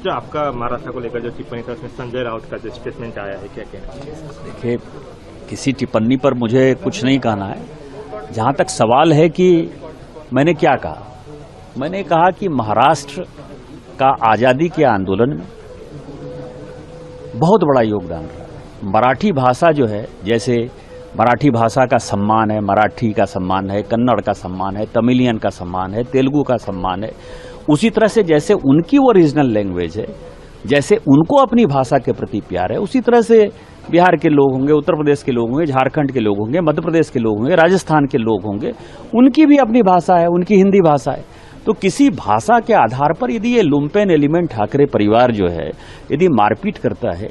जो आपका महाराष्ट्र को लेकर जो टिप्पणी था उसमें संजय राउत का जो स्टेटमेंट आया है, क्या कहना है? देखिए, किसी टिप्पणी पर मुझे कुछ नहीं कहना है। जहां तक सवाल है कि मैंने क्या कहा, मैंने कहा कि महाराष्ट्र का आजादी के आंदोलन में बहुत बड़ा योगदान रहा। मराठी भाषा जो है, जैसे मराठी भाषा का सम्मान है, मराठी का सम्मान है, कन्नड़ का सम्मान है, तमिलियन का सम्मान है, तेलुगु का सम्मान है, उसी तरह से जैसे उनकी वो रीजनल लैंग्वेज है, जैसे उनको अपनी भाषा के प्रति प्यार है, उसी तरह से बिहार के लोग होंगे, उत्तर प्रदेश के लोग होंगे, झारखंड के लोग होंगे, मध्य प्रदेश के लोग होंगे, राजस्थान के लोग होंगे, उनकी भी अपनी भाषा है, उनकी हिंदी भाषा है। तो किसी भाषा के आधार पर यदि ये लुम्पेन एलिमेंट ठाकरे परिवार जो है यदि मारपीट करता है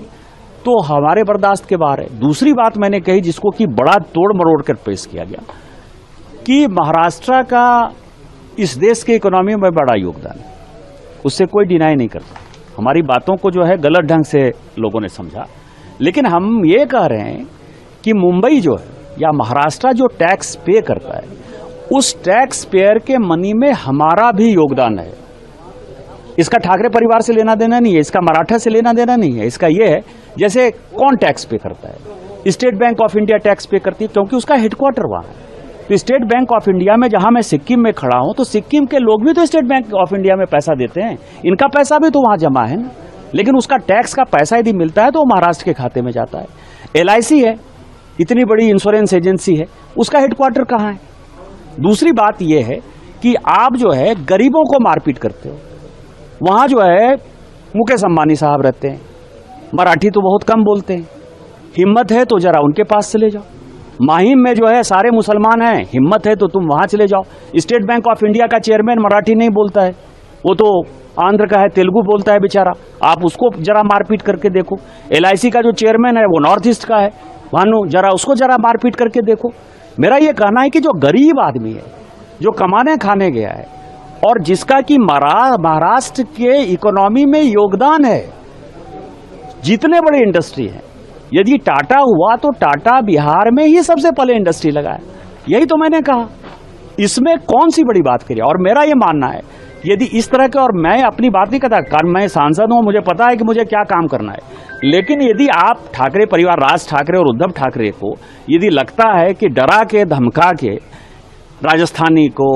तो हमारे बर्दाश्त के बाहर है। दूसरी बात मैंने कही, जिसको कि बड़ा तोड़ मरोड़ कर पेश किया गया, कि महाराष्ट्र का इस देश के इकोनॉमी में बड़ा योगदान है, उससे कोई डिनाई नहीं करता। हमारी बातों को जो है गलत ढंग से लोगों ने समझा, लेकिन हम ये कह रहे हैं कि मुंबई जो है या महाराष्ट्र जो टैक्स पे करता है, उस टैक्स पेयर के मनी में हमारा भी योगदान है। इसका ठाकरे परिवार से लेना देना नहीं है, इसका मराठा से लेना देना नहीं है। इसका यह है, जैसे कौन टैक्स पे करता है? State bank of India tax पे करती है, क्योंकि उसका हेडक्वार्टर वहां है। तो स्टेट बैंक ऑफ इंडिया में, जहां मैं सिक्किम में खड़ा हूं, तो सिक्किम के लोग भी तो स्टेट बैंक ऑफ इंडिया में पैसा देते हैं, इनका पैसा भी तो वहां जमा है ना। लेकिन उसका टैक्स का पैसा यदि मिलता है तो महाराष्ट्र के खाते में जाता है। LIC है, इतनी बड़ी इंश्योरेंस एजेंसी है, उसका हेडक्वार्टर कहां है? दूसरी बात यह है कि आप जो है गरीबों को मारपीट करते हो। वहां जो है मुकेश अंबानी साहब रहते हैं, मराठी तो बहुत कम बोलते हैं, हिम्मत है तो जरा उनके पास चले जाओ। माहिम में जो है सारे मुसलमान हैं, हिम्मत है तो तुम वहां चले जाओ। स्टेट बैंक ऑफ इंडिया का चेयरमैन मराठी नहीं बोलता है, वो तो आंध्र का है, तेलुगु बोलता है बेचारा, आप उसको जरा मारपीट करके देखो। LIC का जो चेयरमैन है वो नॉर्थ ईस्ट का है, भानु, जरा उसको जरा मारपीट करके देखो। मेरा ये कहना है कि जो गरीब आदमी है, जो कमाने खाने गया है और जिसका कि महाराष्ट्र के इकोनॉमी में योगदान है, जितने बड़े इंडस्ट्री हैं, यदि टाटा हुआ तो टाटा बिहार में ही सबसे पहले इंडस्ट्री लगाया। यही तो मैंने कहा, इसमें कौन सी बड़ी बात करी। और मेरा ये मानना है, यदि इस तरह के, और मैं अपनी बात नहीं करता, कारण मैं सांसद हूं, मुझे पता है कि मुझे क्या काम करना है, लेकिन यदि आप ठाकरे परिवार, राज ठाकरे और उद्धव ठाकरे को यदि लगता है कि डरा के धमका के राजस्थानी को,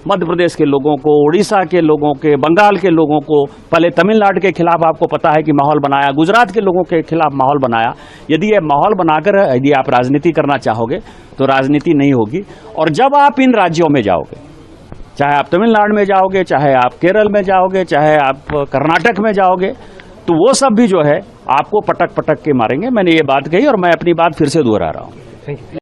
मध्य प्रदेश के लोगों को, उड़ीसा के लोगों के, बंगाल के लोगों को, पहले तमिलनाडु के खिलाफ आपको पता है कि माहौल बनाया, गुजरात के लोगों के खिलाफ माहौल बनाया, यदि ये माहौल बनाकर यदि आप राजनीति करना चाहोगे तो राजनीति नहीं होगी। और जब आप इन राज्यों में जाओगे, चाहे आप तमिलनाडु में जाओगे, चाहे आप केरल में जाओगे, चाहे आप कर्नाटक में जाओगे, तो वो सब भी जो है आपको पटक पटक के मारेंगे। मैंने ये बात कही और मैं अपनी बात फिर से दोहरा रहा हूँ। Thank you.